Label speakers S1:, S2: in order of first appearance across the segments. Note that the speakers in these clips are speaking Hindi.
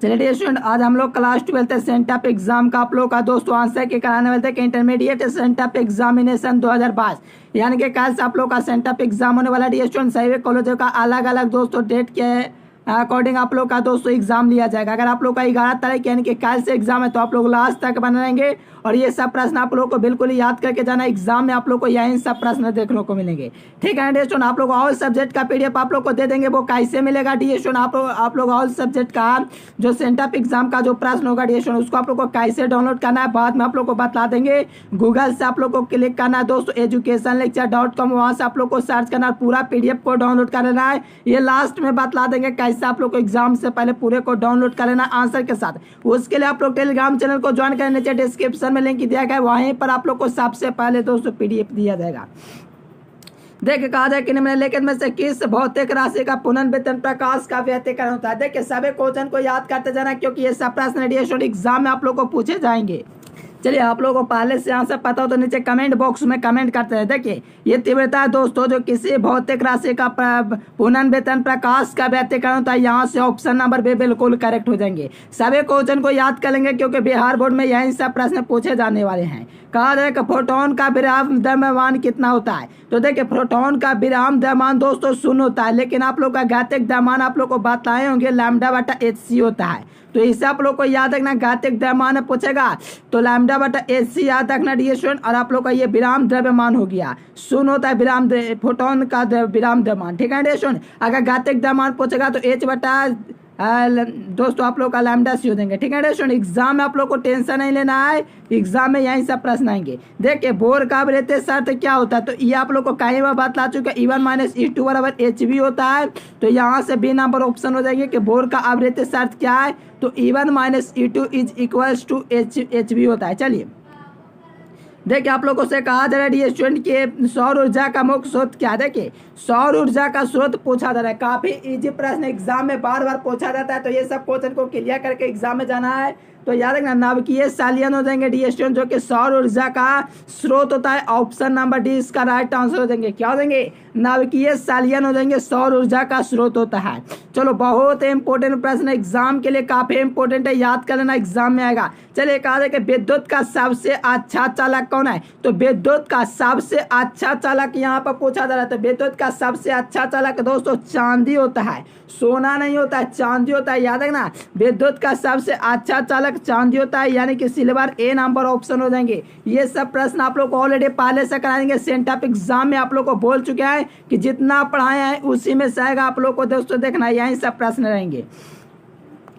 S1: चलिए डियर स्टूडेंट, आज हम लोग क्लास 12 सेंटअप एग्जाम का आप लोग का दोस्तों आंसर के कराने वाले थे कि इंटरमीडिएट सेंटअप एग्जामिनेशन 2022 यानी कि कल से आप लोग का सेंटअप एग्जाम होने वाला। डियर स्टूडेंट, सभी कॉलेजों का अलग अलग दोस्तों डेट के अकॉर्डिंग आप लोग का दोस्तों एग्जाम लिया जाएगा। अगर आप लोग का 11 तारीख यानी कि कल से एग्जाम है तो आप लोग लास्ट तक बने रहेंगे और ये सब प्रश्न आप लोग को बिल्कुल याद करके जाना। एग्जाम में आप लोग को यही सब प्रश्न देखने को मिलेंगे। ठीक है डियर स्टूडेंट, आप लोग ऑल सब्जेक्ट का पीडीएफ आप लोग को दे देंगे। वो कैसे मिलेगा डियर स्टूडेंट, आप लोग ऑल सब्जेक्ट का जो सेंटअप एग्जाम का जो प्रश्न होगा डियर स्टूडेंट उसको आप लोग को कैसे डाउनलोड करना है बाद में आप लोग को बता देंगे। गूगल से आप लोग को क्लिक करना है दोस्तों educationlecture.com, वहां से आप लोग को सर्च करना है, पूरा पीडीएफ को डाउनलोड कर लेना है। ये लास्ट में बतला देंगे कैसे आप लोग को एग्जाम से पहले पूरे को डाउनलोड कर लेना आंसर के साथ। उसके लिए आप लोग टेलीग्राम चैनल को ज्वाइन करें, नीचे डिस्क्रिप्शन में लिंक दिया गया है, वहीं पर आप लोग को सबसे पहले दोस्तों पीडीएफ दिया जाएगा। देखिए कहा जाए कि निम्नलिखित में से किस भौतिक राशि का पुनर्वितरण प्रकाश का व्यतिकरण होता है। देखिए सभी क्वेश्चन को याद करते जाना क्योंकि ये सब प्रश्न एग्जाम में आप लोग को पूछे जाएंगे। चलिए आप लोगों को पहले से आंसर पता हो तो नीचे कमेंट बॉक्स में कमेंट करते हैं। देखिए ये तीव्रता है दोस्तों जो किसी भौतिक राशि का पुनर्वितरण प्रकाश का व्यतिकरण होता है। यहाँ से ऑप्शन नंबर बी बिल्कुल करेक्ट हो जाएंगे। सभी क्वेश्चन को याद कर लेंगे क्योंकि बिहार बोर्ड में यही सब प्रश्न पूछे जाने वाले हैं। कहा जाए कि प्रोटॉन का विराम द्रव्यमान कितना होता है, तो देखिए प्रोटॉन का विराम द्रव्यमान दोस्तों 0 होता है, लेकिन आप लोग का घातिक द्रव्यमान आप लोग को बताए होंगे λ/hc होता है। तो इसे आप लोग को याद रखना, घातिक द्रव्यमान पूछेगा तो λ/hc याद रखना डियर स्टूडेंट। और आप लोग का ये विराम द्रव्यमान हो गया 0 होता है विराम प्रोटॉन का विराम द्रव्यमान। ठीक है डियर स्टूडेंट, अगर घातिक द्रव्यमान पूछेगा तो h दोस्तों आप लोग का λc हो देंगे। ठीक है स्टूडेंट, एग्जाम में आप लोग को टेंशन नहीं लेना है, एग्जाम में यही सब प्रश्न आएंगे। देखिए बोर का अवृत्तीय शर्त क्या होता है, तो ये आप लोग को कई बार बात ला चुका है, E1 - E2 = hv होता है। तो यहाँ से बी नंबर ऑप्शन हो जाएंगे कि बोर का अवृत्तीय शर्त क्या है, तो E1 - E2 = hv होता है। चलिए देखिए आप लोगों से कहा जा रहा है डियर स्टूडेंट के सौर ऊर्जा का मुख्य स्रोत क्या है। देखिए सौर ऊर्जा का स्रोत पूछा जा रहा है, काफी इजी प्रश्न एग्जाम में बार बार पूछा जाता है। तो ये सब क्वेश्चन को क्लियर करके एग्जाम में जाना है। तो याद रखना नाभिकीय संलयन हो जाएंगे डियर स्टूडेंट जो कि सौर ऊर्जा का स्रोत होता है। ऑप्शन नंबर डी इसका राइट आंसर हो जाएंगे। क्या हो जाएंगे, नाभिकीय संलयन हो जाएंगे, सौर ऊर्जा का स्रोत होता है। चलो बहुत इंपॉर्टेंट प्रश्न एग्जाम के लिए, काफी इंपॉर्टेंट है, याद कर लेना एग्जाम में आएगा। चलिए कहा जाए कि विद्युत का सबसे अच्छा चालक कौन है, तो विद्युत का सबसे अच्छा चालक यहाँ पर पूछा जा रहा है। तो विद्युत का सबसे अच्छा चालक दोस्तों चांदी होता है, सोना नहीं होता है, चांदी होता है। याद रखना विद्युत का सबसे अच्छा चालक चांदी होता है, यानी कि सिल्वर ए नंबर ऑप्शन हो जाएंगे। ये सब प्रश्न आप लोग को ऑलरेडी पहले से कराएंगे, सेंटअप एग्जाम में आप लोग को बोल चुके हैं कि जितना पढ़ाए हैं उसी में से आएगा। आप लोग को दोस्तों देखना यही सब प्रश्न रहेंगे।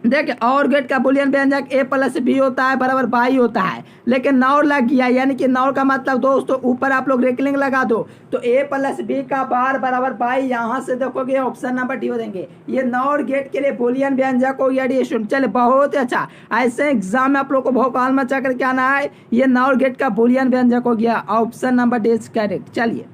S1: देखिए और गेट का बुलियन व्यंजक a+b होता है बराबर बाई होता है, लेकिन नौर लग गया, यानी कि नौर का मतलब दोस्तों ऊपर आप लोग रेकलिंग लगा दो तो a+b का बार बराबर बाई, यहाँ से देखोगे ऑप्शन नंबर डी हो देंगे। ये नौर गेट के लिए बुलियन व्यंजक हो गया डी स्टूडेंट। चले बहुत अच्छा, ऐसे एग्जाम में आप लोग को भोपाल में चक्कर क्या आना है, ये नौर गेट का बुलियन व्यंजक हो गया, option number D is correct. चलिए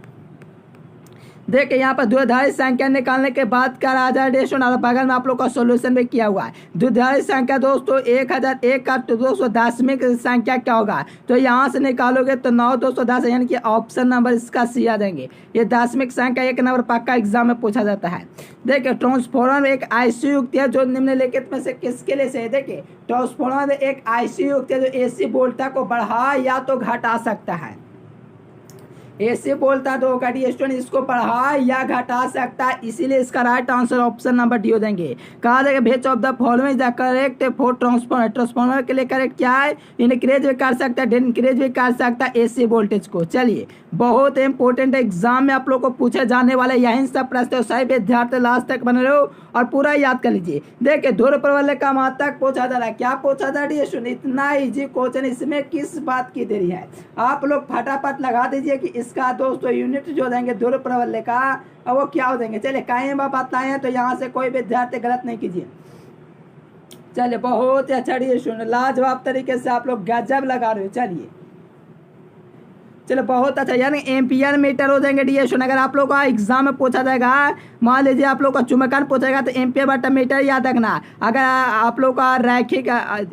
S1: देखिए यहाँ पर द्विआधारी संख्या निकालने के बाद का राजा डेशन और बगल में आप लोग का सॉल्यूशन में किया हुआ है। द्विआधारी संख्या दोस्तों 1001 का तो दोस्तों दशमिक संख्या क्या होगा, तो यहाँ से निकालोगे तो 9 210 यानी कि ऑप्शन नंबर इसका सी आ देंगे। ये दशमिक संख्या 1 नंबर पक्का एग्जाम में पूछा जाता है। देखिए ट्रांसफॉर्मर एक ऐसी युक्ति है जो निम्नलिखित में से किसके लिए से, देखिए ट्रांसफॉर्मर एक ऐसी युक्ति है जो AC वोल्टेज को बढ़ा या तो घटा सकता है। ऐसे बोलता तो स्टूडेंट इसको बढ़ा या घटा सकता है, इसीलिए इसका right answer option number D हो देंगे। कहा जाएगा which of the following the correct for transformer. Transformer के लिए करेक्ट क्या है, इंक्रीज भी कर सकता है, डिक्रीज भी कर सकता है AC वोल्टेज को। चलिए बहुत इंपॉर्टेंट एग्जाम में आप लोग को पूछे जाने वाले यही सब प्रश्न, सही विद्यार्थी लास्ट तक बने रहो और पूरा याद कर लीजिए। देखिए ध्रुव प्रबल का मात्रक पूछा जा रहा है, क्या पूछा जा रही है, इतना इजी क्वेश्चन, इसमें किस बात की देरी है, आप लोग फटाफट लगा दीजिए कि इसका दोस्तों यूनिट जो देंगे ध्रुव प्रबल का और वो क्या हो देंगे। चलिए कई बार बताए हैं तो यहाँ से कोई विद्यार्थी गलत नहीं कीजिए। चलिए बहुत अच्छा लाजवाब तरीके से आप लोग गजब लगा रहे हो। चलिए चलो बहुत अच्छा, यानी एम्पियर मीटर हो जाएंगे डी स्टूडेंट। अगर आप लोग का एग्जाम में पूछा जाएगा, मान लीजिए आप लोग का चुम्बकन पूछेगा तो एम्पियर/मीटर याद रखना। अगर आप लोग का रैखिक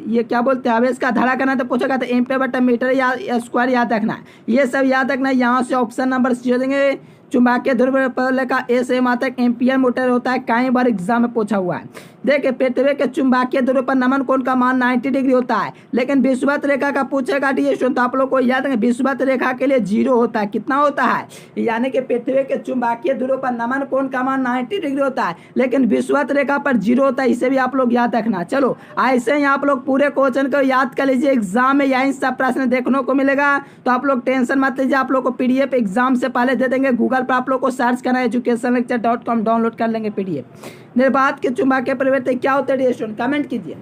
S1: ये क्या बोलते हैं आवेश का धड़कन है तो पूछेगा तो एम्पियर/मीटर या स्क्वायर याद रखना। ये सब याद रखना, यहाँ से ऑप्शन नंबर सी हो देंगे। चुंबकीय ध्रुव प्रबल का ए से मात्रक एम्पियर मीटर होता है, कई बार एग्जाम में पूछा हुआ है। देखिए पृथ्वी के चुंबकीय ध्रुव पर नमन कोण का मान 90 डिग्री होता है, लेकिन विषुवत रेखा का पूछेगा डियर स्टूडेंट तो आप लोग को याद है विषुवत रेखा के लिए 0 होता है। कितना होता है, यानी कि पृथ्वी के चुंबकीय ध्रुव पर नमन कोण का मान 90 डिग्री होता है, लेकिन विषुवत रेखा पर 0 होता है। इसे भी आप लोग याद रखना। चलो ऐसे ही आप लोग पूरे क्वेश्चन को याद कर लीजिए, एग्जाम में यही सब प्रश्न देखने को मिलेगा, तो आप लोग टेंशन मत लीजिए। आप लोग को पीडीएफ एग्जाम से पहले दे देंगे, गूगल पर आप लोग को सर्च करना educationlecture.com डाउनलोड कर लेंगे पीडीएफ। निर्वात के चुंबकीय परिवर्तन क्या होते हैं स्टूडेंट, कमेंट कीजिए।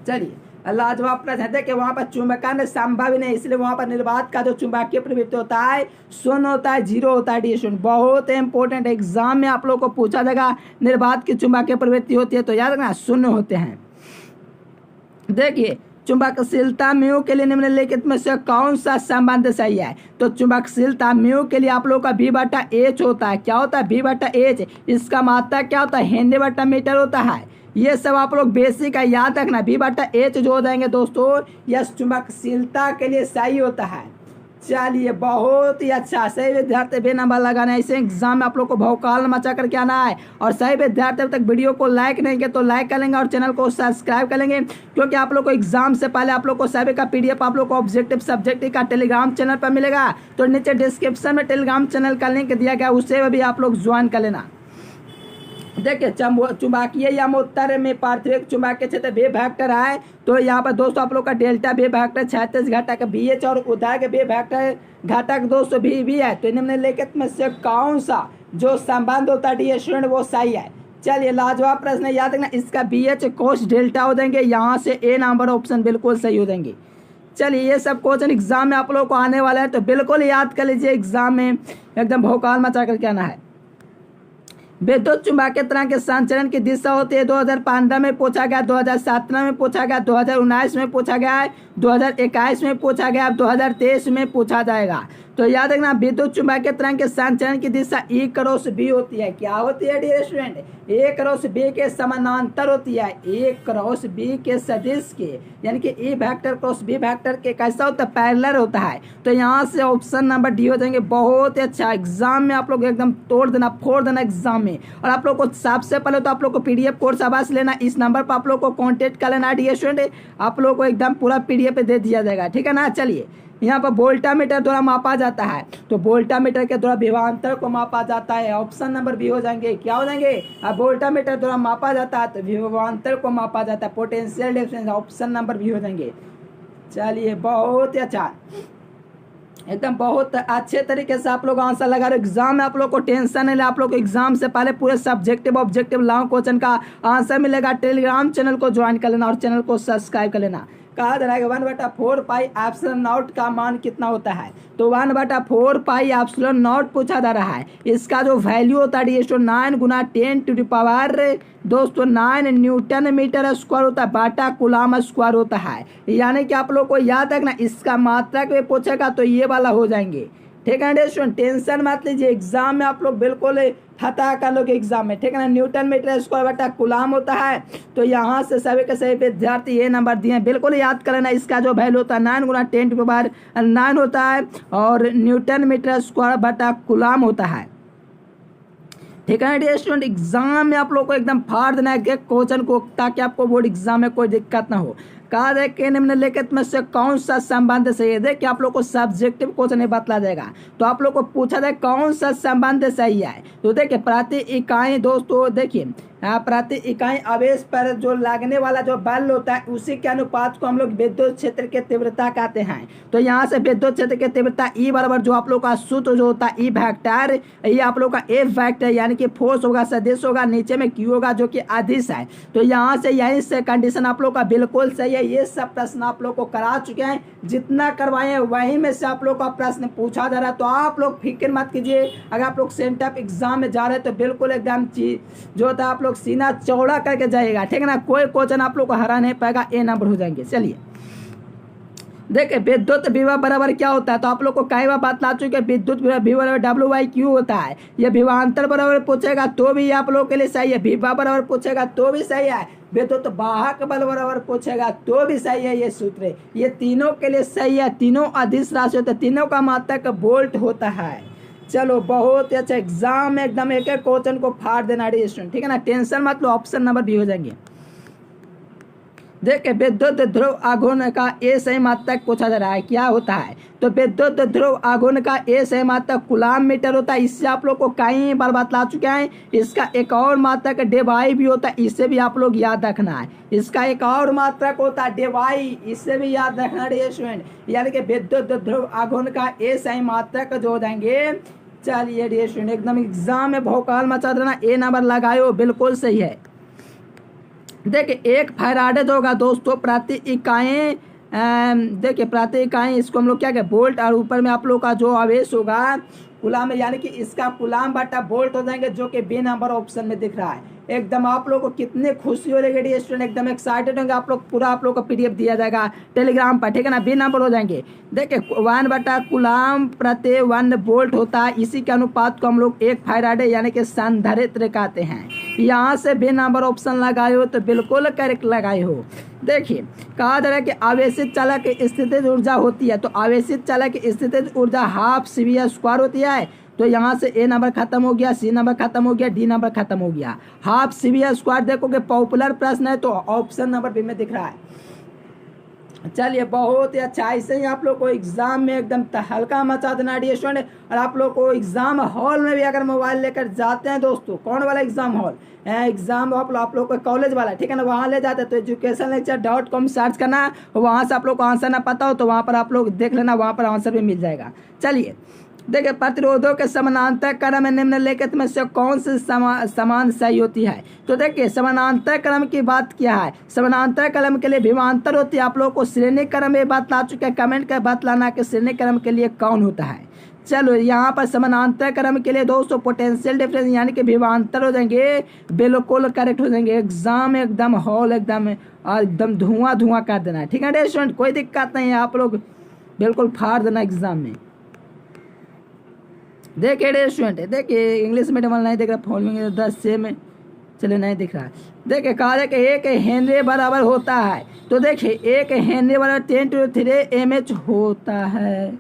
S1: चलिए लाजवाब प्रश्न है। देखिए वहां पर चुंबकन संभव ही नहीं, इसलिए वहां पर निर्वात का जो चुंबकीय प्रवृत्ति होता है 0 होता है, 0 होता है स्टूडेंट। बहुत इंपॉर्टेंट एग्जाम में आप लोग को पूछा जाएगा निर्वात की चुंबकीय प्रवृत्ति होती है तो याद रखना 0 होते हैं। देखिए चुंबकशीलता म्यू के लिए निम्नलिखित में से कौन सा संबंध सही है, तो चुंबकशीलता म्यू के लिए आप लोग का V/H होता है। क्या होता है V/H, इसका मात्रा क्या होता है हेनरी बटा मीटर होता है। ये सब आप लोग बेसिक है, याद रखना। V/H जो हो जाएंगे दोस्तों यह चुंबकशीलता के लिए सही होता है। चलिए बहुत ही अच्छा, सही विद्यार्थी भी नंबर लगाना है। इसे एग्जाम में आप लोग को भौकाल मचा करके आना है। और सही विद्यार्थी अब तक वीडियो को लाइक नहीं किया तो लाइक कर लेंगे और चैनल को सब्सक्राइब कर लेंगे, क्योंकि आप लोग को एग्जाम से पहले आप लोग को सभी का पीडीएफ आप लोग को ऑब्जेक्टिव सब्जेक्ट का टेलीग्राम चैनल पर मिलेगा। तो नीचे डिस्क्रिप्शन में टेलीग्राम चैनल का लिंक दिया गया, उससे भी आप लोग ज्वाइन कर लेना। देखिए चुंबकीय यामोत्तर में पार्थिव चुंबकीय क्षेत्र वेव वेक्टर है, तो यहाँ पर दोस्तों आप लोग का डेल्टा वेव वेक्टर 36 घटक BH और उदाहरण वेव वेक्टर घटक दोस्तों भी है। तो निम्नलिखित में से कौन सा जो संबंध होता है स्टूडेंट वो सही है। चलिए लाजवाब प्रश्न याद रखना, इसका BH कोस डेल्टा हो देंगे, यहाँ से A नंबर ऑप्शन बिल्कुल सही हो देंगे। चलिए ये सब क्वेश्चन एग्जाम में आप लोग को आने वाला है, तो बिल्कुल याद कर लीजिए, एग्जाम में एकदम भौकाल मचा करके आना है। विद्युत चुंबकीय तरंग के संचरण की दिशा होती है 2015 में पूछा गया, 2017 में पूछा गया, 2019 में पूछा गया है, 2021 में पूछा गया, 2023 में पूछा जाएगा। तो याद रखना विद्युत चुंबकीय तरंग के संचरण की दिशा E क्रॉस B होती है। क्या होती है dear student, A cross B के समानांतर होती है, A क्रॉस B के सदिश के, यानी कि E vector cross B vector के कैसा होता है पैरेलल होता है। तो यहाँ से ऑप्शन नंबर D हो जाएंगे। बहुत ही अच्छा, एग्जाम में आप लोग एकदम तोड़ देना फोड़ देना एग्जाम में। और आप लोग को सबसे पहले तो आप लोग को पीडीएफ कोर्स आवास लेना, इस नंबर पर आप लोग को कॉन्टेक्ट कर लेना डियर स्टूडेंट, आप लोग को एकदम पूरा पीडीएफ दे दिया जाएगा, ठीक है ना। चलिए यहाँ पर वोल्टामीटर द्वारा मापा जाता है, तो वोल्टामीटर के द्वारा विभवांतर को मापा जाता है, ऑप्शन नंबर B हो जाएंगे। क्या हो जाएंगे, अब वोल्टामीटर द्वारा मापा जाता है तो विभवांतर को मापा जाता है, potential difference, option number B हो जाएंगे। चलिए बहुत ही अच्छा, एकदम बहुत अच्छे तरीके से आप लोग आंसर लगा रहे हो। एग्जाम में आप लोग को टेंशन नहीं, आप लोग को एग्जाम से पहले पूरे सब्जेक्टिव ऑब्जेक्टिव लॉन्ग क्वेश्चन का आंसर मिलेगा। टेलीग्राम चैनल को ज्वाइन कर लेना और चैनल को सब्सक्राइब कर लेना। कहा जा रहा है 1/4 पाई एप्सिलॉन नॉट का मान कितना होता है, तो 1/4 पाई एप्सिलॉन नॉट पूछा जा रहा है। इसका जो वैल्यू होता है 9 गुना 10 टू द पावर दोस्तों 9 न्यूटन मीटर स्क्वायर होता है, बाटा कुलाम स्क्वायर होता है। यानी कि आप लोग को याद रखना, इसका मात्रक में पूछेगा तो ये वाला हो जाएंगे, ठीक है स्टूडेंट। टेंशन मत लीजिए, एग्जाम में आप लोग बिल्कुल फता कर लोगे एग्जाम में, ठीक है ना। न्यूटन मीटर स्क्वायर बटा कुलाम होता है, तो यहाँ से सभी के सभी विद्यार्थी ये नंबर दिए हैं, बिल्कुल याद कर लेना। इसका जो वैल्यू होता है 9 गुना 10 टू द पावर 9 होता है और न्यूटन मीटर स्क्वायर बटा कुलाम होता है, ठीक है ना स्टूडेंट। एग्जाम में आप लोग को एकदम फाड़ देना है क्वेश्चन को, ताकि आपको बोर्ड एग्जाम में कोई दिक्कत ना हो। कहा जाए कि निम्नलिखित में से कौन सा संबंध सही है, देखिए आप लोग को सब्जेक्टिव क्वेश्चन बतला जाएगा, तो आप लोग को पूछा जाए कौन सा संबंध सही है। तो देखिए प्रति इकाई दोस्तों, देखिए प्रति इकाई आवेश पर जो लगने वाला जो बल होता है उसी के अनुपात को हम लोग विद्युत क्षेत्र की तीव्रता कहते हैं। तो यहाँ से विद्युत क्षेत्र की तीव्रता E बराबर जो आप लोग का सूत्र जो होता है E वेक्टर, ये आप लोग का F वेक्टर यानी कि फोर्स होगा, सदिश होगा, नीचे में Q होगा जो कि अदिश है। तो यहाँ से यही से कंडीशन आप लोग का बिल्कुल सही है। ये सब प्रश्न आप लोग को करा चुके हैं, जितना करवाए हैं वहीं में से आप लोग का प्रश्न पूछा जा रहा है। तो आप लोग फिक्र मत कीजिए, अगर आप लोग सेंटअप एग्जाम में जा रहे हैं तो बिल्कुल एकदम जो होता है आप लोग सीना चौड़ा करके जाइएगा, ठीक है ना। कोई क्वेश्चन आप लोग को हरा नहीं पाएगा, A नंबर हो जाएंगे। चलिए देखिए विद्युत विभव बराबर क्या होता है, तो आप लोग को कई बार बात ला चुके हैं, विद्युत विभव बराबर W/Q होता है। ये विभवांतर बराबर पूछेगा तो भी आप लोग के लिए सही है, विभव बराबर पूछेगा तो भी सही है, विद्युत वाहक बल बराबर पूछेगा तो भी सही है। ये सूत्र ये तीनों के लिए सही है, तीनों अदिश राशि होते हैं, तीनों का मात्रक वोल्ट होता है। चलो बहुत ही अच्छा, एग्जाम में एकदम एक एक क्वेश्चन को फाड़ देना डियर स्टूडेंट, ठीक है ना, टेंशन मत लो, ऑप्शन नंबर बी हो जाएंगे। देखिए विद्युत ध्रुव आघूर्ण का ए सही मात्रक पूछा जा रहा है, क्या होता है? तो विद्युत ध्रुव आघूर्ण का ए सही मात्रक कूलाम मीटर होता है, इससे आप लोग को कई बार बतला चुके हैं। इसका एक और मात्रक डेवाई भी होता है, इससे भी आप लोग याद रखना है। इसका एक और मात्रक होता है डेवाई, इससे भी याद रखना है स्टूडेंट, यानी कि विद्युत ध्रुव आघूर्ण का ए सही मात्रक जो हो जाएंगे। चलिए डियर स्टूडेंट, एकदम एग्जाम में भौकाल मचा देना, ए नंबर लगाओ, बिल्कुल सही है। देखिए 1 फैराड जो होगा दोस्तों प्रति इकाई, देखिए प्रति इकाई इसको हम लोग क्या कहें वोल्ट, और ऊपर में आप लोग का जो आवेश होगा कूलाम में, यानी कि इसका कूलाम बटा वोल्ट हो जाएंगे, जो कि बी नंबर ऑप्शन में दिख रहा है। एकदम आप लोग को कितने खुशी हो रही स्टूडेंट, एकदम एक्साइटेड होंगे आप लोग, पूरा आप लोग को पीडीएफ दिया जाएगा टेलीग्राम पर, ठीक है ना, बी नंबर हो जाएंगे। देखिए 1 बटा कूलाम प्रति 1 वोल्ट होता है, इसी के अनुपात को हम लोग 1 फैराड यानी कि संधारित्र कहते हैं। यहाँ से बी नंबर ऑप्शन लगाए हो तो बिल्कुल करेक्ट लगाए हो। देखिए कहा जा रहा है कि आवेशित चालक की स्थितिज ऊर्जा होती है, तो आवेशित चालक की स्थितिज ऊर्जा हाफ CV² होती है, तो यहाँ से ए नंबर खत्म हो गया, सी नंबर खत्म हो गया, डी नंबर खत्म हो गया। हाफ CV², देखोगे पॉपुलर प्रश्न है तो ऑप्शन नंबर बी में दिख रहा है। चलिए बहुत ही अच्छा, ऐसे ही आप लोग को एग्जाम में एकदम हल्का मचा देना डियर स्टूडेंट। और आप लोग को एग्जाम हॉल में भी अगर मोबाइल लेकर जाते हैं दोस्तों, कौन वाला एग्जाम हॉल? एग्जाम आप लोग को कॉलेज वाला, ठीक है ना, वहाँ ले जाते हैं तो educationlecture.com सर्च करना, वहाँ से आप लोग को आंसर ना पता हो तो वहाँ पर आप लोग देख लेना, वहाँ पर आंसर भी मिल जाएगा। चलिए देखिए प्रतिरोधों के समानांतर क्रम में निम्नलिखित में से कौन सी समान सही होती है? तो देखिए समानांतर क्रम की बात क्या है, समानांतर क्रम के लिए विभवांतर होती है, आप लोगों को श्रेणी क्रम में बतला चुके हैं, कमेंट कर बतलाना कि श्रेणी क्रम के लिए कौन होता है। चलो यहाँ पर समानांतर क्रम के लिए दोस्तों पोटेंशियल डिफरेंस यानी कि विभवांतर हो जाएंगे, बिल्कुल करेक्ट हो जाएंगे। एग्जाम एकदम हॉल एकदम धुआं कर देना है, ठीक है स्टूडेंट, कोई दिक्कत नहीं है, आप लोग बिल्कुल फाड़ देना एग्जाम में। देखिए स्टूडेंट, देखिए इंग्लिश मीडियम वाला नहीं देख रहा, फॉलोइंग 10 से में चले नहीं दिख रहा है। देखिए कहा जाए कि 1 हेनरी बराबर होता है, तो देखिए 1 हेनरी बराबर 10⁻³ mH होता है।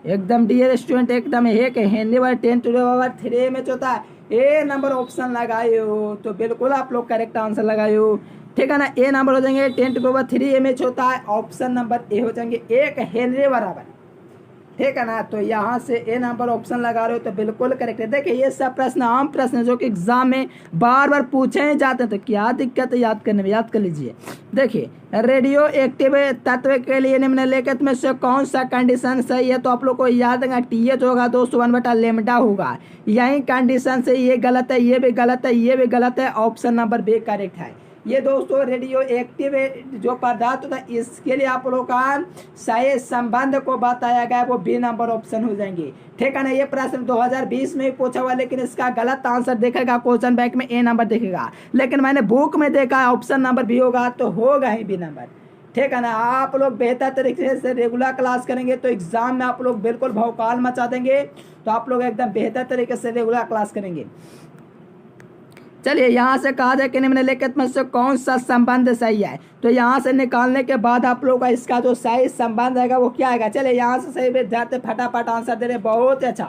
S1: एकदम डियर स्टूडेंट, एकदम 1 हेनरी बराबर 10⁻³ mH होता है। ए नंबर ऑप्शन लगाए हो तो बिल्कुल आप लोग करेक्ट आंसर लगाए हो, ठीक है ना। ए नंबर हो जाएंगे 10⁻³ mH होता है, ऑप्शन नंबर ए हो जाएंगे 1 हेनरी बराबर, ठीक है ना। तो यहाँ से ए नंबर ऑप्शन लगा रहे हो तो बिल्कुल करेक्ट है। देखिए ये सब प्रश्न आम प्रश्न है जो कि एग्जाम में बार बार पूछे जाते हैं, तो क्या दिक्कत है याद करने में, याद कर लीजिए। देखिए रेडियो एक्टिव तत्व के लिए निम्नलिखित में से कौन सा कंडीशन सही है? तो आप लोग को याद है TH होगा दोस्तों 1/λ होगा, यही कंडीशन से ये गलत है, ये भी गलत है, ये भी गलत है, ऑप्शन नंबर बी करेक्ट है। ये दोस्तों रेडियो एक्टिव जो पदार्थ होता है इसके लिए आप लोगों का सही संबंध को बताया गया है, वो बी नंबर ऑप्शन हो जाएंगे, ठीक है ना। ये प्रश्न 2020 में ही पूछा हुआ, लेकिन इसका गलत आंसर देखेगा क्वेश्चन बैंक में ए नंबर दिखेगा, लेकिन मैंने बुक में देखा ऑप्शन नंबर बी होगा, तो होगा ही बी नंबर, ठीक है ना। आप लोग बेहतर तरीके से रेगुलर क्लास करेंगे तो एग्जाम में आप लोग बिल्कुल भौकाल मचा देंगे, तो आप लोग एकदम बेहतर तरीके से रेगुलर क्लास करेंगे। चलिए यहाँ से कहा जाए कि निम्नलिखित में से कौन सा संबंध सही है, तो यहाँ से निकालने के बाद आप लोग का इसका जो सही संबंध आएगा वो क्या आएगा। चलिए यहाँ से सही विद्यार्थी फटाफट आंसर दे रहे, बहुत अच्छा।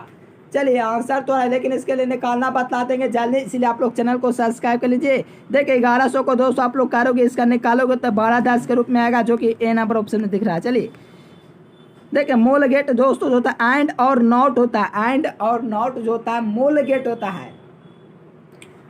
S1: चलिए आंसर तो है लेकिन इसके लिए निकालना बता देंगे जल्दी, इसलिए आप लोग चैनल को सब्सक्राइब कर लीजिए। देखिए 1100 को 200 आप लोग करोगे, इसका निकालोगे तो 1210 के रूप में आएगा, जो कि ए नंबर ऑप्शन में दिख रहा है। चलिए देखिए मूल गेट दोस्तों जो होता है एंड और नॉट होता है, एंड और नॉट जो होता है मूल गेट होता है।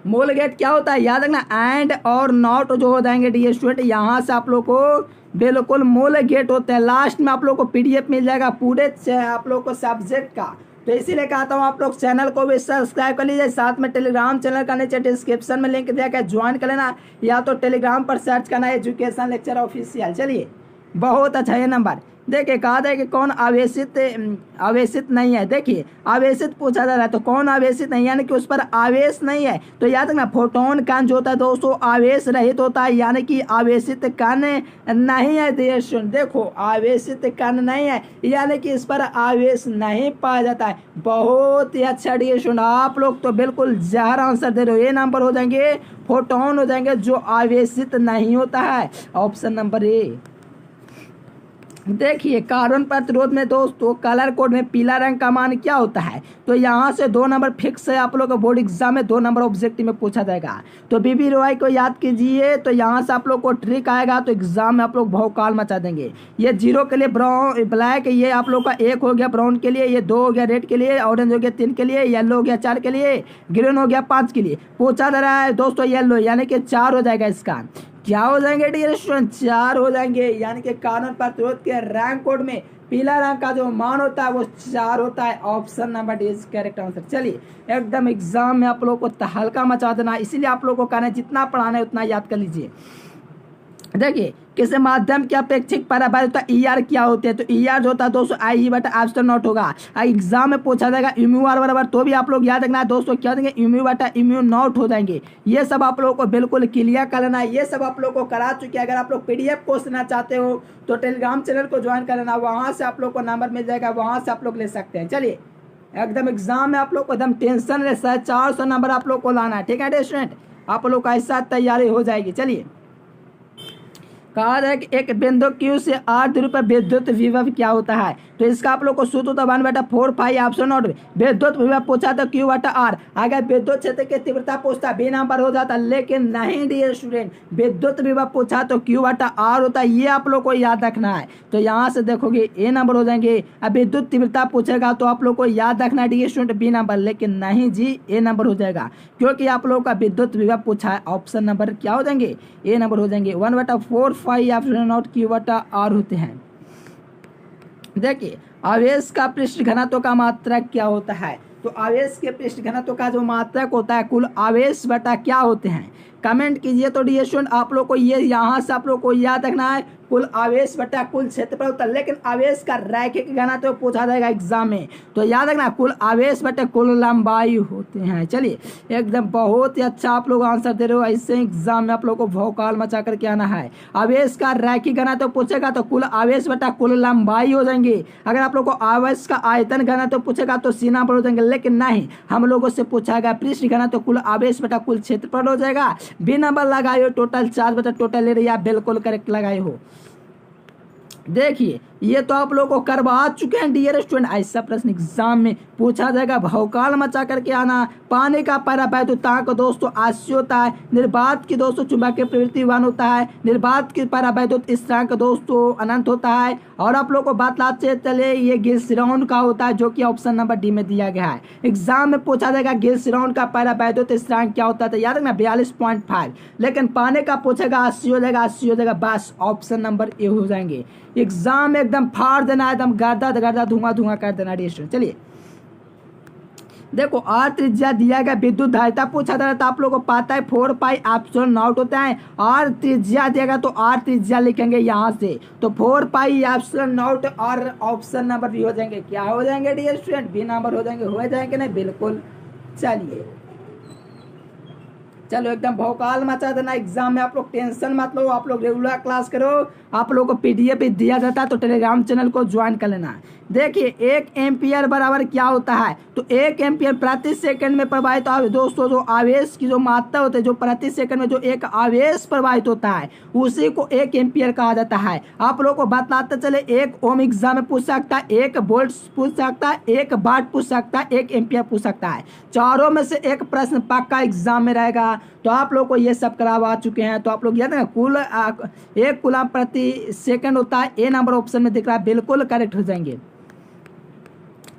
S1: मूल गेट क्या होता है याद रखना, एंड और नॉट जो हो जाएंगे डियर स्टूडेंट, यहाँ से आप लोग को बिल्कुल मूल गेट होते हैं। लास्ट में आप लोग को पीडीएफ मिल जाएगा पूरे आप लोग को सब्जेक्ट का, तो इसीलिए कहता हूँ आप लोग चैनल को भी सब्सक्राइब कर लीजिए, साथ में टेलीग्राम चैनल का नीचे डिस्क्रिप्शन में लिंक दिया गया, ज्वाइन कर लेना, या तो टेलीग्राम पर सर्च करना एजुकेशन लेक्चर ऑफिशियल। चलिए बहुत अच्छा ये नंबर। देखिए कहा जाए कि कौन आवेशित नहीं है। देखिए आवेशित पूछा जा रहा है तो कौन आवेशित नहीं, यानी कि उस पर आवेश नहीं है, तो याद रखना फोटोन कण जो होता है दोस्तों आवेश रहित होता है, यानी कि आवेशित कण नहीं है। देखो आवेशित कण नहीं है, यानी कि इस पर आवेश नहीं पाया जाता है। बहुत ही अच्छा डियर, आप लोग तो बिल्कुल जहर आंसर दे रहे हो। ये नंबर हो जाएंगे फोटोन हो जाएंगे जो आवेशित नहीं होता है, ऑप्शन नंबर ए। देखिए कार्बन प्रतिरोध में दोस्तों कलर कोड में पीला रंग का मान क्या होता है, तो यहाँ से 2 नंबर फिक्स है। आप लोग को बोर्ड एग्जाम में 2 नंबर ऑब्जेक्टिव में पूछा जाएगा। तो बीबी रॉय को याद कीजिए। तो यहाँ से आप लोग को ट्रिक आएगा, तो एग्जाम में आप लोग भौकाल मचा देंगे। ये 0 के लिए ब्राउन ब्लैक, ये आप लोग का 1 हो गया ब्राउन के लिए, ये 2 हो गया रेड के लिए, ऑरेंज हो गया 3 के लिए, येलो हो गया 4 के लिए, ग्रीन हो गया 5 के लिए। पूछा जा रहा है दोस्तों येलो, यानी कि 4 हो जाएगा। इसका क्या हो जाएंगे डियर स्टूडेंट, 4 हो जाएंगे। यानी कि कार्बन प्रतिरोध के रैंक कोड में पीला रंग का जो मान होता है वो 4 होता है। Option number D is correct answer. चलिए एकदम एग्जाम में आप लोग को तहलका मचा देना, इसीलिए आप लोग को कहना है जितना पढ़ाना है उतना याद कर लीजिए। देखिए किस माध्यम के अपेक्षिक पराबाधित होता है, क्या होते हैं, तो जो होता है दोस्तों आई बटा एप्सिलॉन नॉट होगा। एग्जाम में पूछा जाएगा म्यू बराबर, तो भी आप लोग याद रखना है दोस्तों, क्या देंगे म्यू बटा म्यू नॉट हो जाएंगे। ये सब आप लोग को बिल्कुल क्लियर कर लेना है। ये सब आप लोग को करा चुके हैं। अगर आप लोग PDF कोर्स लेना चाहते हो तो टेलीग्राम चैनल को ज्वाइन कर लेना, वहाँ से आप लोग को नंबर मिल जाएगा, वहाँ से आप लोग ले सकते हैं। चलिए एकदम एग्जाम में आप लोग को एकदम टेंशन रहता है, 400 नंबर आप लोग को लाना है। ठीक है स्टूडेंट, आप लोग का ऐसा तैयारी हो जाएगी। चलिए कहा जाए कि एक बिंदु Q से R दूरी पर विद्युत विभव क्या होता है, तो इसका आप लोग को सूत्र तो 1/4 पाई एप्सिलॉन नॉट। विद्युत विभव पूछा तो Q बटा R। अगर विद्युत क्षेत्र की तीव्रता पूछता B नंबर हो जाता, लेकिन नहीं डियर स्टूडेंट, विद्युत विभव पूछा तो Q बटा R होता है। ये आप लोग को याद रखना है। तो यहाँ से देखोगे A नंबर हो जाएंगे। अब विद्युत तीव्रता पूछेगा तो आप लोग को याद रखना है डियर स्टूडेंट B नंबर, लेकिन नहीं जी A नंबर हो जाएगा, क्योंकि आप लोग का विद्युत विभव पूछा है। ऑप्शन नंबर क्या हो जाएंगे, A नंबर हो जाएंगे। 1/4 पाई एप्सिलॉन नॉट Q बटा R होते हैं। देखिए आवेश का पृष्ठ घनत्व का मात्रक क्या होता है, तो आवेश के पृष्ठ घनत्व का जो मात्रक होता है कुल आवेश बटा क्या होते हैं, कमेंट कीजिए। तो डियर स्टूडेंट आप लोग को ये यहाँ से आप लोग को याद रखना है, कुल आवेश बटा कुल क्षेत्रफल होता है। लेकिन आवेश का रैखिक घनत्व पूछा जाएगा एग्जाम में, तो याद रखना कुल आवेश बटे कुल लंबाई होते हैं। चलिए एकदम बहुत ही अच्छा आप लोग आंसर दे रहे हो। ऐसे एग्जाम में आप लोग को भौकाल मचा करके आना है। आवेश का रैखिक घनत्व पूछेगा तो कुल आवेश बटा कुल लंबाई हो जाएंगे। अगर आप लोग को आवेश का आयतन घनत्व पूछेगा तो C नंबर हो जाएंगे, लेकिन नहीं, हम लोगों से पूछा पृष्ठ घनत्व कुल आवेश बटा कुल क्षेत्रफल हो जाएगा। B नंबर लगाए हो, टोटल 4 बटा टोटल ले रही है, बिल्कुल करेक्ट लगाए हो। देखिए ये तो आप लोग को करवा चुके हैं डियर स्टूडेंट। ऐसा प्रश्न एग्जाम में पूछा जाएगा, भौकाल मचा करके आना। पानी का परावैद्युतांक दोस्तों 80 होता है। निर्वात की दोस्तों चुंबकीय प्रवृत्ति 1 होता है। निर्वात की परावैद्युत स्थिरांक दोस्तों अनंत होता है। और आप लोग को बातलाते चले ये गिल्स-राउंड का होता है, जो कि ऑप्शन नंबर डी में दिया गया है। एग्जाम में पूछा जाएगा गिल्स-राउंड का परावैद्युत स्थिरांक क्या होता है, तो याद रखना 42.5। लेकिन पानी का पूछेगा 80 हो जाएगा, 80 हो जाएगा, बस ऑप्शन नंबर ए हो जाएंगे। एग्जाम में एकदम फाड़ देना, एकदम गर्दा धुआं कर देना डियर स्टूडेंट। चलिए देखो R त्रिज्या दिया गया, विद्युत धारिता पूछा था, तो आप लोगों को पता है 4 पाई एप्सिलॉन नॉट होता है। R त्रिज्या देगा तो R त्रिज्या लिखेंगे यहाँ से, तो 4 पाई एप्सिलॉन नॉट और ऑप्शन नंबर भी हो जाएंगे। क्या हो जाएंगे डियर स्टूडेंट, B नंबर हो जाएंगे। हो जाएंगे नहीं, बिल्कुल। चलिए चलो एकदम भौकाल मचा देना एग्जाम में। आप लोग टेंशन मत लो, आप लोग रेगुलर क्लास करो। आप लोग को PDF भी दिया जाता है, तो टेलीग्राम चैनल को ज्वाइन कर लेना। देखिए 1 एम्पियर बराबर क्या होता है, तो 1 एम्पियर प्रति सेकंड में प्रवाहित दोस्तों जो आवेश की जो मात्रा होती है, जो प्रति सेकंड में जो एक आवेश प्रवाहित होता है उसी को 1 एम्पियर कहा जाता है। आप लोग को बताते चले 1 ओम एग्जाम में पूछ सकता है, 1 वोल्ट पूछ सकता है, 1 वाट पूछ सकता है, 1 एम्पियर पूछ सकता है। चारों में से एक प्रश्न पक्का एग्जाम में रहेगा। तो आप लोग को ये सब करवा चुके हैं। तो आप लोग याद है कुल 1 कूलम प्रति सेकंड होता है। A नंबर ऑप्शन में दिख रहा है, बिल्कुल करेक्ट हो जाएंगे।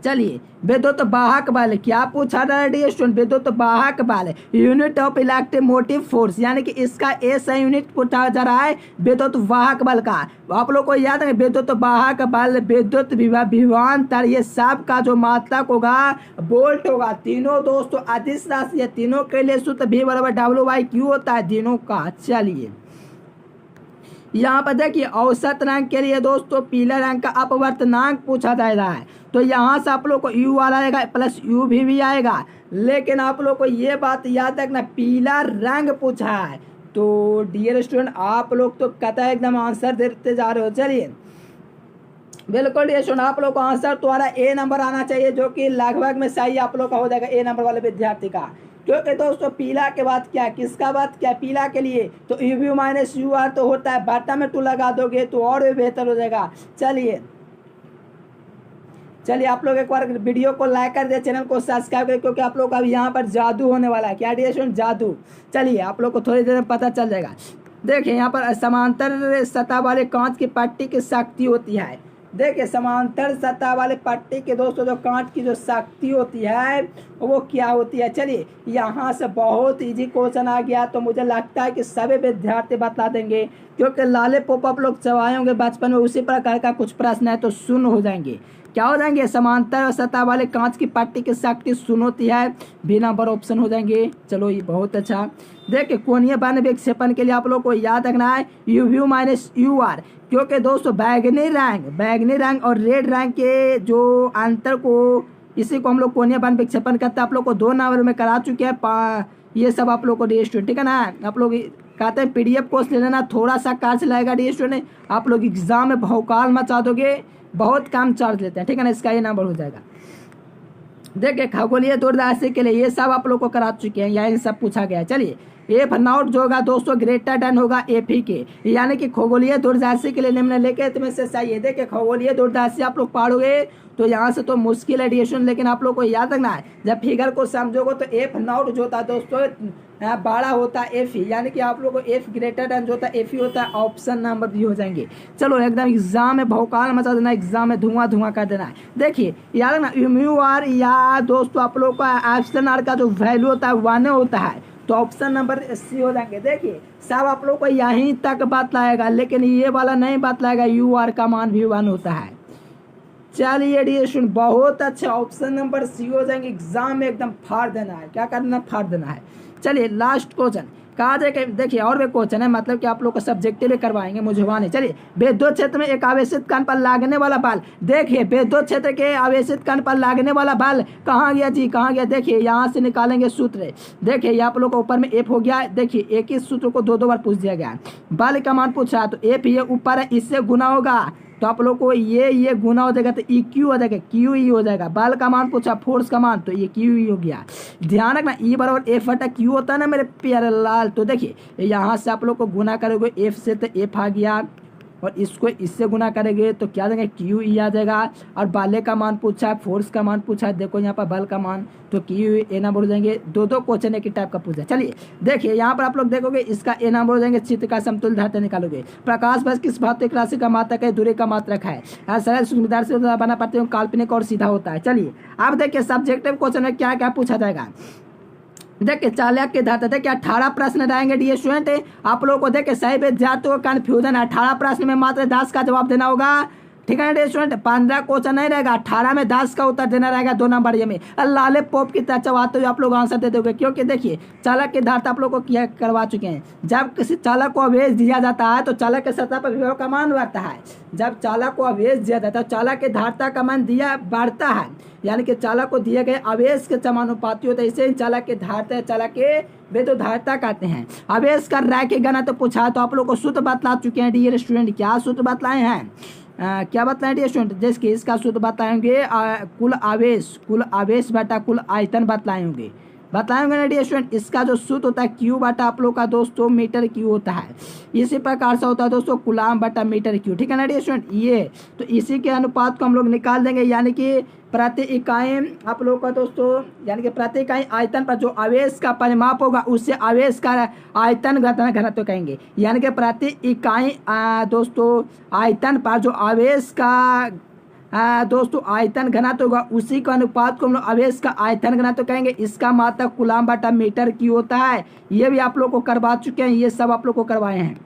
S1: चलिए विद्युत वाहक बल क्या पूछा रहा है डियर स्टूडेंट, विद्युत वाहक बल यूनिट ऑफ इलेक्ट्रोमोटिव फोर्स, यानी कि इसका ऐसा यूनिट पूछा जा रहा है विद्युत वाहक बल का। आप लोग को याद है विद्युत वाहक बल, विद्युत विभवांतर, ये सब का जो मात्रक होगा वोल्ट होगा। तीनों दोस्तों अदिश राशि है, तीनों के लिए सूत्र V बराबर W/Q होता है तीनों का। चलिए यहाँ पर देखिए औसत रंग के लिए दोस्तों पीले रंग का अपवर्तनांक पूछा जा रहा है। तो यहाँ से आप लोग को U वाला आएगा प्लस UV भी आएगा। लेकिन आप लोग को ये बात याद रखना पीला रंग पूछा है। तो डियर स्टूडेंट आप लोग तो कहता है एकदम आंसर देते जा रहे हो। चलिए बिल्कुल डियर स्टूडेंट आप लोग को आंसर तुम्हारा A नंबर आना चाहिए, जो कि लगभग में सही आप लोग का हो जाएगा A नंबर वाले विद्यार्थी का। क्योंकि दोस्तों पीला के बाद क्या, किसका बात क्या, पीला के लिए तो UV माइनस UR तो होता है, बॉटम में 2 लगा दोगे तो और भी बेहतर हो जाएगा। चलिए आप लोग एक बार वीडियो को लाइक कर दे, चैनल को सब्सक्राइब करें, क्योंकि आप लोग का यहाँ पर जादू होने वाला है। क्या डियर स्टूडेंट, जादू। चलिए आप लोग को थोड़ी देर में पता चल जाएगा। देखिए यहाँ पर समांतर सतह वाले कांच की पट्टी की शक्ति होती है। देखिए समांतर सतह वाले पट्टी के दोस्तों जो कांच की जो शक्ति होती है वो क्या होती है। चलिए यहाँ से बहुत इजी क्वेश्चन आ गया, तो मुझे लगता है कि सभी विद्यार्थी बता देंगे, क्योंकि लाले पोप आप लोग चबाए होंगे बचपन में, उसी प्रकार का कुछ प्रश्न है तो सुन हो जाएंगे। क्या हो जाएंगे, समांतर सतह वाले कांच की पट्टी की शक्ति सुन होती है, बी नंबर ऑप्शन हो जाएंगे। चलो ये बहुत अच्छा। देखिए कोणीय बाण विक्षेपण के लिए आप लोग को याद रखना है UV माइनस UR, क्योंकि दोस्तों बैगनी रंग और रेड रंग के जो अंतर को, इसी को हम लोग कोणीय बाण विक्षेपण करते हैं। आप लोग को 2 नंबर में करा चुके हैं ये सब आप लोग को डी स्टूडेंट, ठीक है ना। आप लोग कहते हैं PDF कोर्स ले लेना, थोड़ा सा कार्य लगेगा डी स्टूडेंट, आप लोग एग्जाम में भौकाल मचा दोगे, बहुत कम चार्ज लेते हैं, ठीक है ना। इसका ये नंबर हो जाएगा। देखिए खगोलीय दूरदर्शी के लिए ये सब आप लोग को करा चुके हैं, यही सब पूछा गया है। चलिए एफ नॉट जो होगा दोस्तों ग्रेटर देन होगा FE के, यानी कि खगोलीय दूरदर्शी के लिए निम्नलिखित तुम्हें से सही है। देखिए खगोलीय दूरदर्शी आप लोग पढ़ोगे तो यहाँ से तो मुश्किल एडिशन, लेकिन आप लोग को याद रखना है जब फिगर को समझोगे तो F नॉट जो होता है दोस्तों बड़ा होता है FE, यानी कि आप लोग को F ग्रेटर देन जो होता है FE होता है। ऑप्शन नंबर भी हो जाएंगे। चलो एकदम एग्जाम में भौकाल मचा देना, एग्जाम में धुआं कर देना है। देखिए याद रखना UR या दोस्तों आप लोग का ऑप्शन R का जो वैल्यू होता है 1 होता है, तो ऑप्शन नंबर C हो जाएंगे। देखिए सब आप लोग को यहीं तक बात लाएगा, लेकिन ये वाला नहीं बात लाएगा, UR का मान भी 1 होता है। चलिए डी स्टूडेंट बहुत अच्छा, ऑप्शन नंबर C हो जाएंगे। एग्जाम में एकदम फाड़ देना है, क्या करना, फाड़ देना है। चलिए लास्ट क्वेश्चन कहा जाए, देखिए और भी क्वेश्चन है, मतलब कि आप लोग को सब्जेक्टिव करवाएंगे, मुझे नहीं। चलिए विद्युत क्षेत्र में एक आवेशित कण पर लागने वाला बल, देखिए विद्युत क्षेत्र के आवेशित कण पर लागने वाला बल कहाँ गया जी, कहाँ गया। देखिए यहाँ से निकालेंगे सूत्र। देखिए ये आप लोग को ऊपर में F हो गया। देखिए एक ही सूत्र को 2 बार पूछ दिया गया। बल का मान पूछा तो F ये ऊपर है, इससे गुना होगा तो आप लोग को ये गुना हो जाएगा तो EQ हो जाएगा, QE हो जाएगा। बल का मान पूछा, फोर्स का मान, तो ये QE हो गया। ध्यान रखना E बराबर F/Q होता है ना मेरे प्यारे लाल। तो देखिए यहाँ से आप लोग को गुना करोगे F से तो F आ गया, और इसको इससे गुना करेंगे तो क्या देंगे, QE आ जाएगा। और बाले का मान पूछा है, फोर्स का मान पूछा है, देखो यहाँ पर बल का मान, तो QE ए नंबर हो जाएंगे। 2 क्वेश्चन एक ही टाइप का पूछा। चलिए देखिए यहाँ पर आप लोग देखोगे इसका ए नंबर हो जाएंगे। चित्र का समतुल्य धारा निकालोगे। प्रकाश वर्ष किस भौतिक राशि का मात्रक है, दूरी का मात्रक है। सरल सुविधा से बना पाते हैं, काल्पनिक और सीधा होता है। चलिए अब देखिए सब्जेक्टिव क्वेश्चन में क्या क्या पूछा जाएगा। देखिए चालक के धारा, देखिए 18 प्रश्न रहेंगे डी स्टूडेंट। आप लोगों को देखिए सही विद्यार्थियों को कंफ्यूजन है, 18 प्रश्न में मात्र 10 का जवाब देना होगा, ठीक है ना डी स्टूडेंट। 15 क्वेश्चन नहीं रहेगा, 18 में 10 का उत्तर देना रहेगा 2 नंबर ये में। लाले पोप की तरह चबाते हुए आप लोग आंसर दे दोगे, क्योंकि देखिए चालक के धारा आप लोग को क्या करवा चुके हैं। जब किसी चालक को आवेश दिया जाता है तो चालक के सतह पर विभव का मान बढ़ता है। जब चालक को आवेश दिया जाता है तो चालक के धारता का मान बढ़ता है, यानी कि चालक को दिए गए आवेश के समानुपाती होता है। इसे चालक के धारता, चालक के विद्युत धारता कहते हैं। आवेश का राय के गणना तो पूछा, तो आप लोग को सूत्र बतला चुके हैं डियर स्टूडेंट। क्या सूत्र बतलाए हैं, क्या बताएं डियर स्टूडेंट, जैसे इसका सूत्र बताएंगे कुल आवेश बटा कुल आयतन बतलाएंगे ना डियर स्टूडेंट। इसका जो सूत्र होता है Q बटा आप लोग का दोस्तों मीटर Q होता है। इसी प्रकार से होता है दोस्तों कूलाम बटा मीटर Q, ठीक है ना डियर स्टूडेंट। ये तो इसी के अनुपात को हम लोग निकाल देंगे, यानी कि प्रति इकाई आप लोग का दोस्तों, यानी कि प्रति इकाई आयतन पर जो आवेश का परिमाप होगा उससे आवेश का आयतन घनत्व कहेंगे, यानी कि प्रति इकाई दोस्तों आयतन पर जो आवेश का दोस्तों आयतन घनत्व होगा उसी का अनुपात को हम लोग आवेश का आयतन घनत्व कहेंगे। इसका मात्रक कूलाम बटा मीटर Q होता है। ये भी आप लोग को करवा चुके हैं, ये सब आप लोग को करवाए हैं।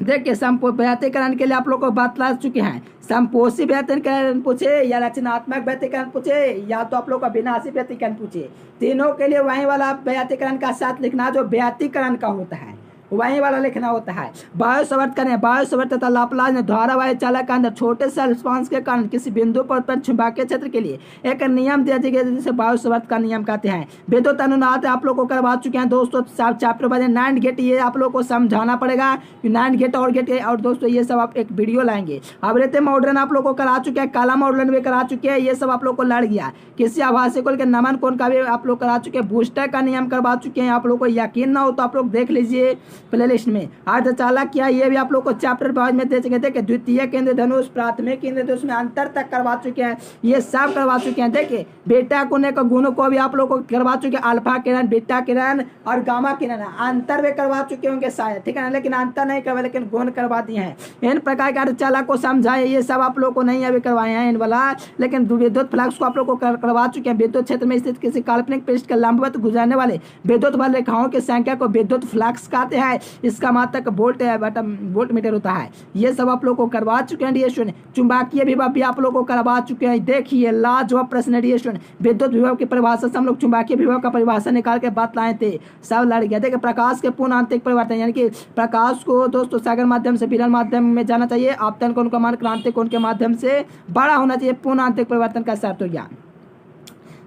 S1: देखिए व्यतिकरण के लिए आप लोग को बतला चुके हैं। संपोषी व्यतिकरण पूछे या रचनात्मक व्यतिकरण पूछे या तो आप लोग का विनाशी व्यतिकरण पूछे, तीनों के लिए वही वाला व्यतिकरण का साथ लिखना जो व्यतिकरण का होता है। वही वाला लिखना होता है। वायु संवर्त करें, वायु संवर्त तथा लाप्लास ने धारावाही चालक के अंदर छोटे से रिस्पांस के कारण किसी बिंदु पर उत्पन्न चुंबकीय क्षेत्र के लिए एक नियम दिया जाएगा जिसे वायु संवर्त का नियम कहते हैं। विद्युत अनुनाद आप लोग को करवा चुके हैं दोस्तों, सब चैप्टर बजे नाइन गेट, ये आप लोग को समझाना पड़ेगा नाइन गेट और गेट, और दोस्तों ये सब आप एक वीडियो लाएंगे। अब रहते मॉडर्न आप लोग को करा चुके हैं, काला मॉडर्न भी करा चुके हैं, ये सब आप लोग को लड़ गया। किसी आभासी के नमन कोण का भी आप लोग करा चुके हैं, बूस्टर का नियम करवा चुके हैं। आप लोग को यकीन ना हो तो आप लोग देख लीजिए प्लेलिस्ट में। अर्धचालक क्या, ये भी आप लोग को चैप्टर वाइज में दे चुके थे। द्वितीय केंद्र धनुष, प्राथमिक केंद्र धनुष में अंतर तक करवा चुके हैं, ये सब करवा चुके हैं। देखिए बीटा कोण का गुण को भी आप लोग को करवा चुके हैं, अल्फा किरण, बीटा किरण और गामा किरण अंतर भी करवा चुके होंगे शायद, ठीक है ना, लेकिन अंतर नहीं करवा, लेकिन गुण करवा दिए हैं। इन प्रकार के अर्धचालक को समझाए, ये सब आप लोग को नहीं अभी करवाए हैं इन वाला, लेकिन विद्युत फ्लक्स को आप लोग को करवा चुके हैं। विद्युत क्षेत्र में स्थित किसी काल्पनिक पृष्ठ के लंबवत गुजरने वाले विद्युत बल रेखाओं की संख्या को विद्युत फ्लक्स कहते हैं। इसका मात्रक वोल्ट मीटर होता है। ये सब आप लोग को करवा चुके हैं। डिएशन चुंबकीय विभव भी आप लोग को करवा चुके हैं। देखिए लाजवाब प्रश्न डिएशन, विद्युत विभव की परिभाषा से हम लोग चुंबकीय विभव का परिभाषा निकाल के बात लाए थे, सब लड़ गया। देखिए प्रकाश के पूर्ण आंतरिक परिवर्तन, यानी कि प्रकाश को दोस्तों सागर माध्यम से विरल माध्यम में जाना चाहिए, आपतन कोण का मान क्रांतिक कोण के माध्यम से बड़ा होना चाहिए, पूर्ण आंतरिक परिवर्तन का शर्त हो गया।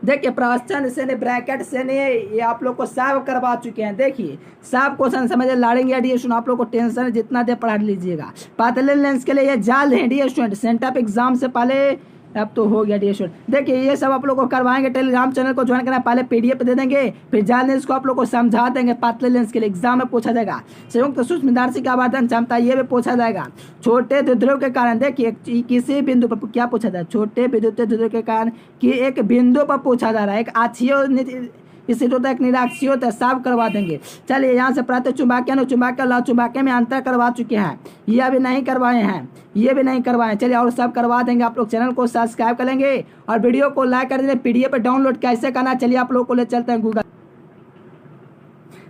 S1: देखिए प्रश्न से ने ब्रैकेट से ने ये आप लोग को सब करवा चुके हैं। देखिए सब क्वेश्चन समझे लड़ेंगे डिएशन, आप लोग को टेंशन जितना दे पढ़ा लीजिएगा। पतले लेंस के लिए ये जाल है डिएशन, सेंटर एग्जाम से पहले अब तो हो गया डिएशन। देखिए ये सब आप लोग को करवाएंगे, टेलीग्राम चैनल को ज्वाइन करना, पहले पीडीएफ दे देंगे, फिर जाल लेंस को आप लोग को समझा देंगे। पतले लेंस के लिए एग्जाम में पूछा जाएगा। संयुक्त सूक्ष्मदर्शी का आवर्धन क्षमता, ये भी पूछा जाएगा। छोटे द्विध्रुव के कारण, देखिए किसी बिंदु पर क्या पूछा जाए, छोटे विद्युत द्विध्रुव के कारण कि एक बिंदु पर पूछा जा रहा है, एक अक्षीय इसी होता है, एक निराक्षीय होता है, सब करवा देंगे। चलिए यहाँ से प्रति चुंबकीय अनुचुंबकीय लव चुंबकीय में अंतर करवा चुके हैं, ये अभी नहीं करवाए हैं, ये भी नहीं करवाए। चलिए और सब करवा देंगे। आप लोग चैनल को सब्सक्राइब कर लेंगे और वीडियो को लाइक कर देंगे। पीडीएफ पे डाउनलोड कैसे करना, चलिए आप लोग को ले चलते हैं गूगल।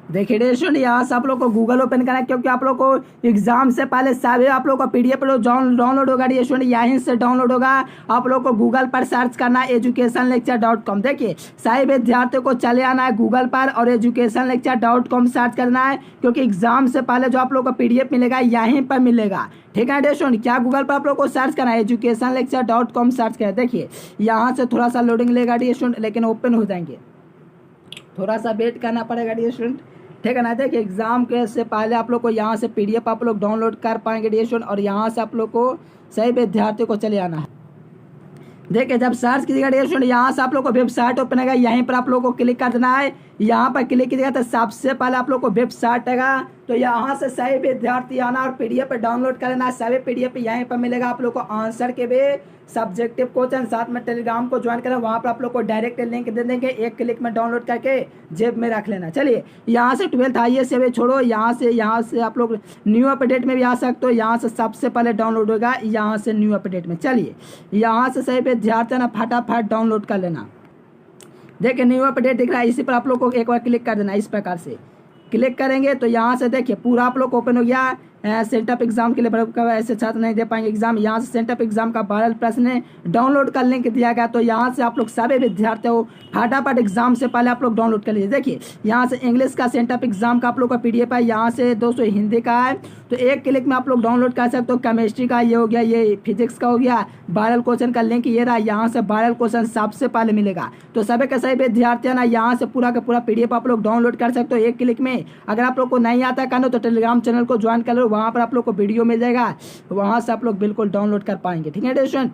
S1: देखिए डिएशन यहाँ से आप लोग को गूगल ओपन करना है, क्योंकि आप लोग को एग्जाम से पहले सभी आप लोग को पीडीएफ डाउनलोड होगा डिएशन, यहीं से डाउनलोड होगा। आप लोग को गूगल पर सर्च करना है educationlecture.com। देखिए सभी विद्यार्थियों को चले आना है गूगल पर और educationlecture.com सर्च करना है, क्योंकि एग्जाम से पहले जो आप लोग को पीडीएफ मिलेगा यहीं पर मिलेगा, ठीक है डिएशन। क्या गूगल पर आप लोग को सर्च करना है educationlecture.com सर्च करें। देखिए यहाँ से थोड़ा सा लोडिंग लेगा डिएशन, लेकिन ओपन हो जाएंगे, थोड़ा सा वेट करना पड़ेगा डिएशन, ठीक है ना। देखिए एग्जाम के से पहले आप लोग को यहाँ से पीडीएफ आप लोग डाउनलोड कर पाएंगे डिएशन, और यहाँ से आप लोग को सही विद्यार्थियों को चले आना है। देखिए जब सर्च कीजिएगा डिएशन, यहाँ से आप लोग को वेबसाइट ओपन होगा, यहीं पर आप लोग को क्लिक कर देना है। यहाँ पर क्लिक कीजिएगा तो सबसे पहले आप लोग को वेबसाइट आएगा, तो यहाँ से सही विद्यार्थी आना और पीडीएफ पर डाउनलोड करना है। सभी पीडीएफ यहीं पर मिलेगा। आप लोग को आंसर के भी सब्जेक्टिव क्वेश्चन, साथ में टेलीग्राम को ज्वाइन करें, वहाँ पर आप लोग को डायरेक्ट लिंक दे देंगे, एक क्लिक में डाउनलोड करके जेब में रख लेना। चलिए यहाँ से 12th आइए से भी छोड़ो, यहाँ से आप लोग न्यू अपडेट में भी आ सकते हो। यहाँ से सबसे पहले डाउनलोड होगा, यहाँ से न्यू अपडेट में। चलिए यहाँ से सही विद्यार्थी ना फटाफट डाउनलोड कर लेना। देखिए न्यू अपडेट दिख रहा है, इसी पर आप लोग को एक बार क्लिक कर देना। इस प्रकार से क्लिक करेंगे तो यहाँ से देखिए पूरा आप लोग को ओपन हो गया। सेंटअप एग्जाम के लिए ऐसे छात्र नहीं दे पाएंगे एग्जाम। यहाँ से सेंटअप एग्जाम का वायरल प्रश्न डाउनलोड का लिंक दिया गया, तो यहाँ से आप लोग सभी विद्यार्थियों फटाफट एग्जाम से पहले आप लोग डाउनलोड कर लीजिए। देखिए यहाँ से इंग्लिश का सेंटअप एग्जाम का आप लोग का पीडीएफ है, यहाँ से दोस्तों हिंदी का है, तो एक क्लिक में आप लोग डाउनलोड कर सकते हो। केमिस्ट्री का ये हो गया, ये फिजिक्स का हो गया, वायरल क्वेश्चन का लिंक ये रहा, यहाँ से वायरल क्वेश्चन सबसे पहले मिलेगा। तो सभी के सभी विद्यार्थी ना यहाँ से पूरा का पूरा पीडीएफ आप लोग डाउनलोड कर सकते हो एक क्लिक में। अगर आप लोग को नहीं आता करना तो टेलीग्राम चैनल को ज्वाइन कर लो, वहाँ पर आप लोग को वीडियो मिल जाएगा, वहां से आप लोग बिल्कुल डाउनलोड कर पाएंगे, ठीक है डिएशन।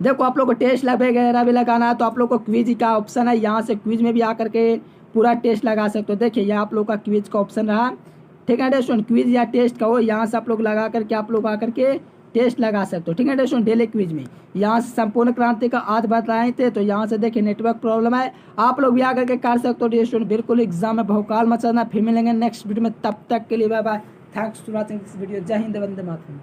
S1: देखो आप लोग को टेस्ट वगैरह भी लगाना है, तो आप लोग को क्विज का ऑप्शन है, यहाँ से क्विज में भी आकर के पूरा टेस्ट लगा सकते हो। देखिए यहाँ आप लोग का क्विज का ऑप्शन रहा, ठीक है डिएशन। क्विज या टेस्ट का हो, यहाँ से आप लोग लगा करके आप लोग आकर के टेस्ट लगा सकते हो, ठीक है डिएशन। डेली क्विज में यहाँ से संपूर्ण क्रांति का आज बताए थे, तो यहाँ से देखिए नेटवर्क प्रॉब्लम है, आप लोग भी आकर के कर सकते हो डिएशन। बिल्कुल एग्जाम में भौकाल मचाना। फिर मिलेंगे नेक्स्ट वीडियो में, तब तक के लिए bye bye. Thanks for watching this video. जय हिंद, वंदे मातरम।